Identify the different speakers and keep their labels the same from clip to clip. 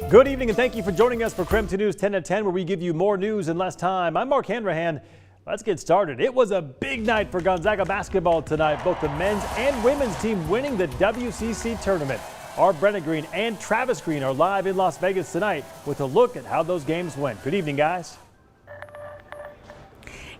Speaker 1: Good evening and thank you for joining us for KREM 2 News 10 at 10, where we give you more news in less time. I'm Mark Hanrahan. Let's get started. It was a big night for Gonzaga basketball tonight, both the men's and women's team winning the WCC tournament. Our Brenna Green and Travis Green are live in Las Vegas tonight with a look at how those games went. Good evening, guys.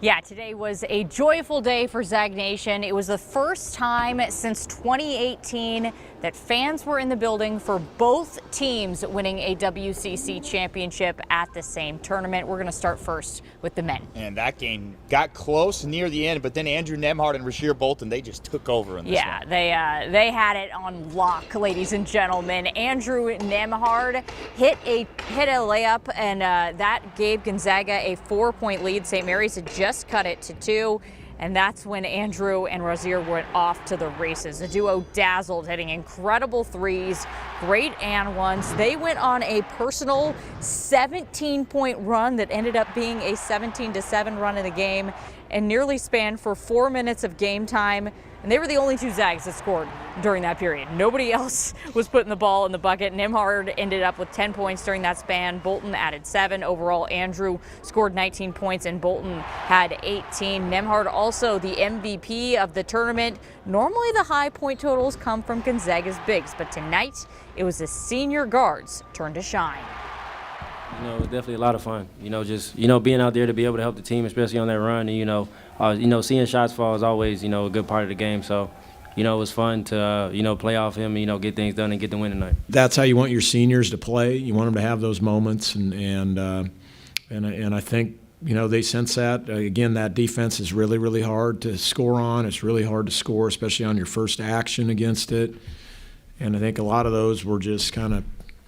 Speaker 2: Yeah, today was a joyful day for Zag Nation. It was the first time since 2018 that fans were in the building for both teams winning a WCC championship at the same tournament. We're going to start first with the men.
Speaker 3: And that game got close near the end, but then Andrew Nemhard and Rasheer Bolton, they just took over in this one.
Speaker 2: They had it on lock, ladies and gentlemen. Andrew Nemhard hit a layup, and that gave Gonzaga a 4-point lead. St. Mary's had just cut it to 2. And that's when Andrew and Rasheer went off to the races. The duo dazzled, hitting incredible threes, great and ones. They went on a personal 17-point run that ended up being a 17-7 run in the game and nearly spanned for 4 minutes of game time. And they were the only two Zags that scored during that period. Nobody else was putting the ball in the bucket. Nemhard ended up with 10 points during that span. Bolton added 7. Overall, Andrew scored 19 points and Bolton had 18. Nemhard also the MVP of the tournament. Normally the high point totals come from Gonzaga's bigs, but tonight it was the senior guards' turn to shine.
Speaker 4: It was definitely a lot of fun. Just being out there to be able to help the team, especially on that run, and seeing shots fall is always a good part of the game. So, it was fun to play off him, get things done and get the win tonight.
Speaker 5: That's how you want your seniors to play. You want them to have those moments, and I think they sense that. Again, that defense is really, really hard to score on. It's really hard to score, especially on your first action against it. And I think a lot of those were just kind of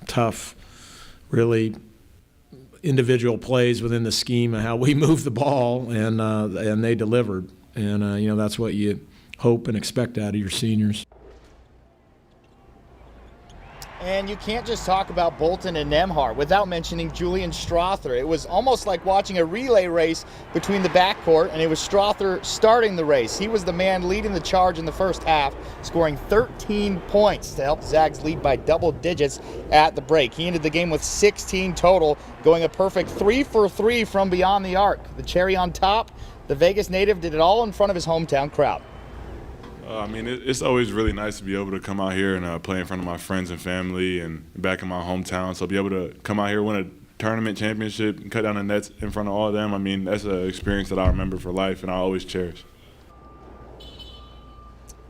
Speaker 5: tough, really individual plays within the scheme of how we move the ball, and they delivered. And that's what you hope and expect out of your seniors.
Speaker 3: And you can't just talk about Bolton and Nemhard without mentioning Julian Strother. It was almost like watching a relay race between the backcourt, and it was Strother starting the race. He was the man leading the charge in the first half, scoring 13 points to help Zags lead by double digits at the break. He ended the game with 16 total, going a perfect 3 for 3 from beyond the arc. The cherry on top, the Vegas native did it all in front of his hometown crowd.
Speaker 6: It's always really nice to be able to come out here and play in front of my friends and family and back in my hometown. So be able to come out here, win a tournament championship, and cut down the nets in front of all of them, that's an experience that I remember for life and I always cherish.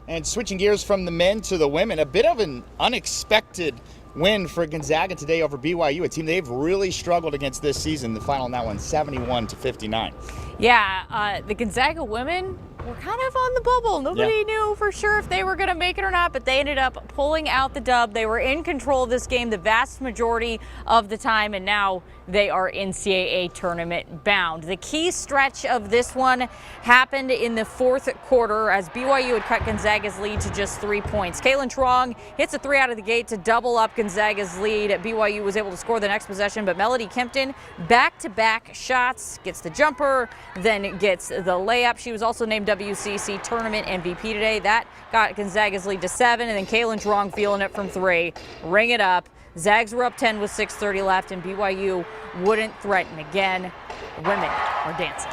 Speaker 3: And switching gears from the men to the women, a bit of an unexpected win for Gonzaga today over BYU, a team they've really struggled against this season. The final in that one, 71-59.
Speaker 2: Yeah, the Gonzaga women were kind of on the bubble. Nobody knew for sure if they were going to make it or not, but they ended up pulling out the dub. They were in control of this game the vast majority of the time, and now they are NCAA tournament bound. The key stretch of this one happened in the fourth quarter as BYU had cut Gonzaga's lead to just 3 points. Kaylin Trong hits a 3 out of the gate to double up Gonzaga's lead. BYU was able to score the next possession, but Melody Kempton back-to-back shots, gets the jumper, then gets the layup. She was also named WCC tournament MVP today. That got Gonzaga's lead to 7, and then Kaylin Trong feeling it from 3. Ring it up. Zags were up 10 with 6:30 left, and BYU wouldn't threaten again. Women are dancing.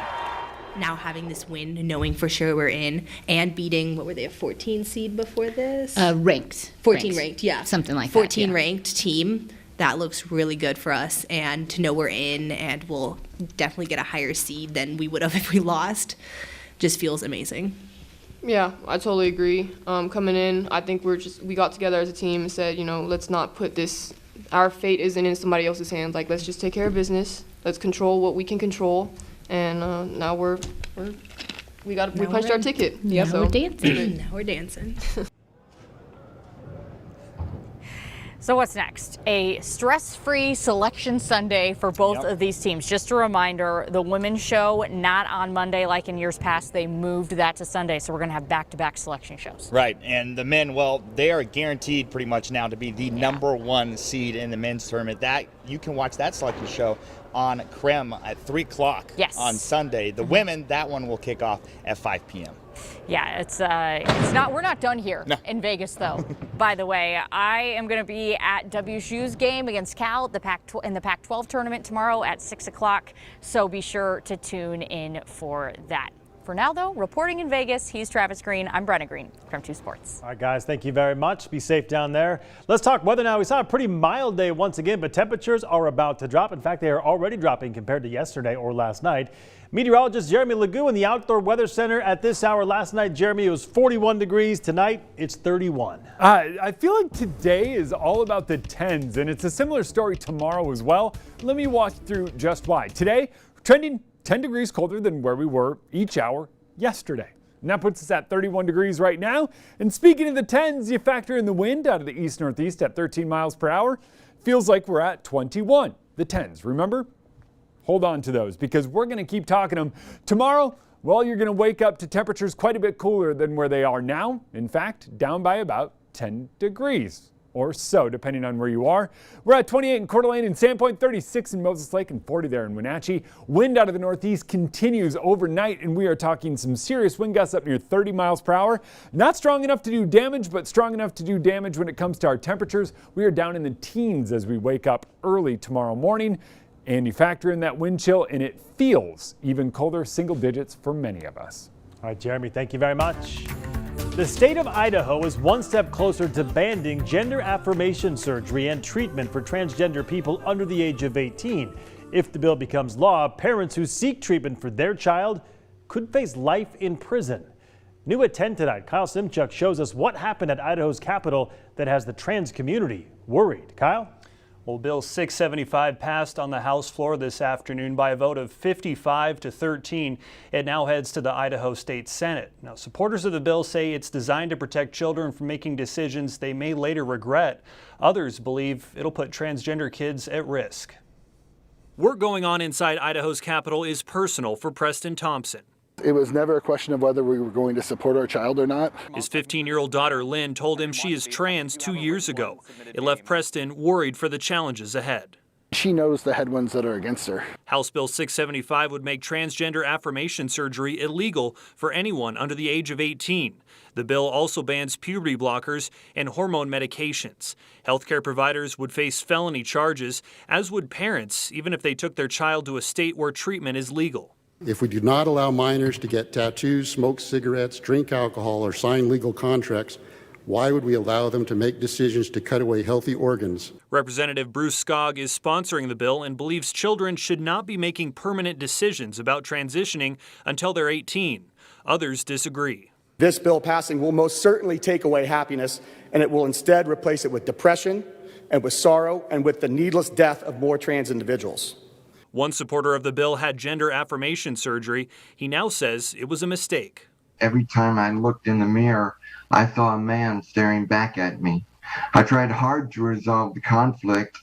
Speaker 7: Now having this win, knowing for sure we're in, and beating, what were they, a 14 seed before this?
Speaker 8: Ranked.
Speaker 7: 14 ranked, yeah.
Speaker 8: Something like
Speaker 7: 14
Speaker 8: that,
Speaker 7: ranked team. That looks really good for us, and to know we're in and we'll definitely get a higher seed than we would have if we lost just feels amazing.
Speaker 9: Yeah, I totally agree. Coming in, I think we got together as a team and said, let's not put this, our fate isn't in somebody else's hands. Like, let's just take care of business. Let's control what we can control. And now we punched our ticket.
Speaker 8: Yeah,
Speaker 7: so
Speaker 8: we're dancing.
Speaker 7: Now we're dancing.
Speaker 2: So what's next? A stress-free selection Sunday for both of these teams. Just a reminder, the women's show, not on Monday like in years past. They moved that to Sunday, so we're going to have back-to-back selection shows.
Speaker 3: Right, and the men, well, they are guaranteed pretty much now to be the number 1 seed in the men's tournament. That you can watch that selection show on KREM at 3 o'clock on Sunday. The women, that one will kick off at 5 p.m.
Speaker 2: Yeah, it's not. We're not done here in Vegas, though. By the way, I am going to be at WSU's game against Cal in the Pac-12 tournament tomorrow at 6 o'clock. So be sure to tune in for that. For now, though, reporting in Vegas, he's Travis Green. I'm Brenna Green, KREM 2 Sports.
Speaker 1: All right, guys, thank you very much. Be safe down there. Let's talk weather now. We saw a pretty mild day once again, but temperatures are about to drop. In fact, they are already dropping compared to yesterday or last night. Meteorologist Jeremy Legou in the Outdoor Weather Center at this hour. Last night, Jeremy, it was 41 degrees. Tonight, it's 31.
Speaker 8: I feel like today is all about the 10s, and it's a similar story tomorrow as well. Let me walk through just why. Today, trending 10 degrees colder than where we were each hour yesterday. And that puts us at 31 degrees right now. And speaking of the 10s, you factor in the wind out of the east-northeast at 13 miles per hour. Feels like we're at 21. The 10s, remember? Hold on to those because we're going to keep talking them. Tomorrow, well, you're going to wake up to temperatures quite a bit cooler than where they are now. In fact, down by about 10 degrees or so, depending on where you are. We're at 28 in Coeur d'Alene and Sandpoint, 36 in Moses Lake, and 40 there in Wenatchee. Wind out of the northeast continues overnight, and we are talking some serious wind gusts up near 30 miles per hour. Not strong enough to do damage, but strong enough to do damage when it comes to our temperatures. We are down in the teens as we wake up early tomorrow morning. And you factor in that wind chill, and it feels even colder, single digits for many of us.
Speaker 1: All right, Jeremy, thank you very much. The state of Idaho is one step closer to banning gender affirmation surgery and treatment for transgender people under the age of 18. If the bill becomes law, parents who seek treatment for their child could face life in prison. New at 10 tonight, Kyle Simchuk shows us what happened at Idaho's Capitol that has the trans community worried. Kyle?
Speaker 10: Well, Bill 675 passed on the House floor this afternoon by a vote of 55 to 13. It now heads to the Idaho State Senate. Now, supporters of the bill say it's designed to protect children from making decisions they may later regret. Others believe it'll put transgender kids at risk.
Speaker 11: Work going on inside Idaho's Capitol is personal for Preston Thompson.
Speaker 12: It was never a question of whether we were going to support our child or not.
Speaker 11: His 15-year-old daughter, Lynn, told him she is trans 2 years ago. It left Preston worried for the challenges ahead.
Speaker 12: She knows the headwinds that are against her.
Speaker 11: House Bill 675 would make transgender affirmation surgery illegal for anyone under the age of 18. The bill also bans puberty blockers and hormone medications. Healthcare providers would face felony charges, as would parents, even if they took their child to a state where treatment is legal.
Speaker 13: If we do not allow minors to get tattoos, smoke cigarettes, drink alcohol, or sign legal contracts, why would we allow them to make decisions to cut away healthy organs?
Speaker 11: Representative Bruce Skog is sponsoring the bill and believes children should not be making permanent decisions about transitioning until they're 18. Others disagree.
Speaker 14: This bill passing will most certainly take away happiness, and it will instead replace it with depression and with sorrow and with the needless death of more trans individuals.
Speaker 11: One supporter of the bill had gender affirmation surgery. He now says it was a mistake.
Speaker 15: Every time I looked in the mirror, I saw a man staring back at me. I tried hard to resolve the conflict,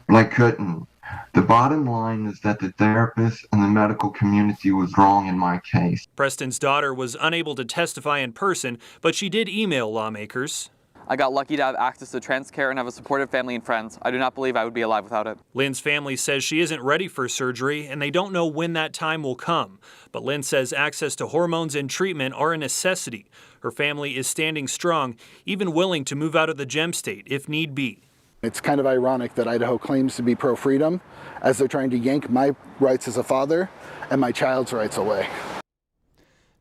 Speaker 15: but I couldn't. The bottom line is that the therapist and the medical community was wrong in my case.
Speaker 11: Preston's daughter was unable to testify in person, but she did email lawmakers.
Speaker 16: I got lucky to have access to trans care and have a supportive family and friends. I do not believe I would be alive without it.
Speaker 11: Lynn's family says she isn't ready for surgery and they don't know when that time will come. But Lynn says access to hormones and treatment are a necessity. Her family is standing strong, even willing to move out of the gem state if need be.
Speaker 12: It's kind of ironic that Idaho claims to be pro-freedom as they're trying to yank my rights as a father and my child's rights away.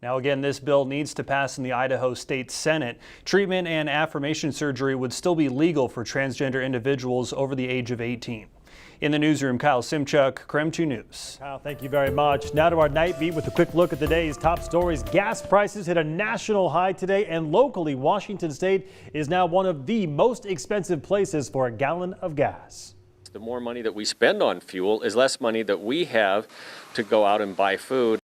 Speaker 10: Now again, this bill needs to pass in the Idaho State Senate. Treatment and affirmation surgery would still be legal for transgender individuals over the age of 18. In the newsroom, Kyle Simchuk, KREM 2 News.
Speaker 1: Kyle, thank you very much. Now to our night beat with a quick look at the day's top stories. Gas prices hit a national high today, and locally, Washington State is now one of the most expensive places for a gallon of gas.
Speaker 17: The more money that we spend on fuel is less money that we have to go out and buy food.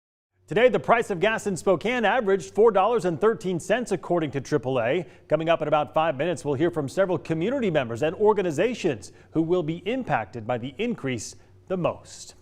Speaker 1: Today, the price of gas in Spokane averaged $4.13 according to AAA. Coming up in about 5 minutes, we'll hear from several community members and organizations who will be impacted by the increase the most.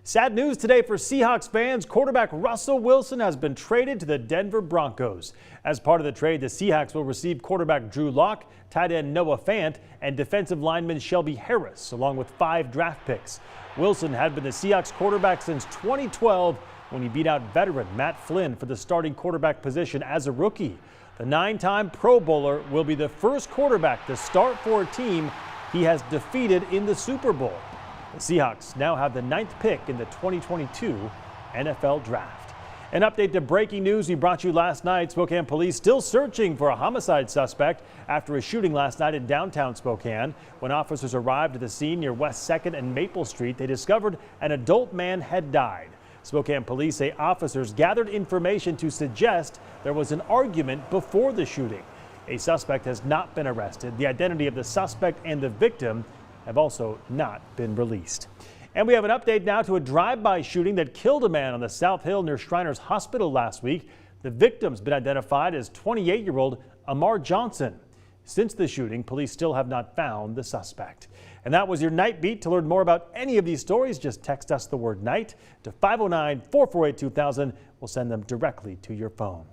Speaker 1: Sad news today for Seahawks fans. Quarterback Russell Wilson has been traded to the Denver Broncos. As part of the trade, the Seahawks will receive quarterback Drew Lock, tight end Noah Fant, and defensive lineman Shelby Harris, along with 5 draft picks. Wilson had been the Seahawks quarterback since 2012. when he beat out veteran Matt Flynn for the starting quarterback position as a rookie. The 9-time Pro Bowler will be the first quarterback to start for a team he has defeated in the Super Bowl. The Seahawks now have the 9th pick in the 2022 NFL Draft. An update to breaking news we brought you last night. Spokane police still searching for a homicide suspect after a shooting last night in downtown Spokane. When officers arrived at the scene near West 2nd and Maple Street, they discovered an adult man had died. Spokane police say officers gathered information to suggest there was an argument before the shooting. A suspect has not been arrested. The identity of the suspect and the victim have also not been released. And we have an update now to a drive-by shooting that killed a man on the South Hill near Shriners Hospital last week. The victim's been identified as 28-year-old Amar Johnson. Since the shooting, police still have not found the suspect. And that was your Night Beat. To learn more about any of these stories, just text us the word night to 509-448-2000. We'll send them directly to your phone.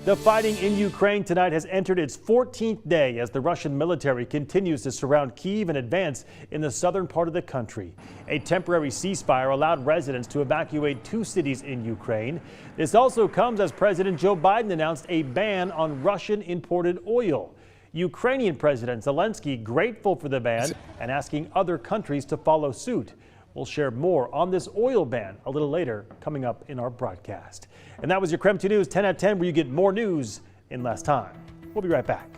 Speaker 1: The fighting in Ukraine tonight has entered its 14th day as the Russian military continues to surround Kyiv and advance in the southern part of the country. A temporary ceasefire allowed residents to evacuate 2 cities in Ukraine. This also comes as President Joe Biden announced a ban on Russian imported oil. Ukrainian President Zelensky grateful for the ban and asking other countries to follow suit. We'll share more on this oil ban a little later coming up in our broadcast. And that was your KREM 2 News 10 at 10, where you get more news in less time. We'll be right back.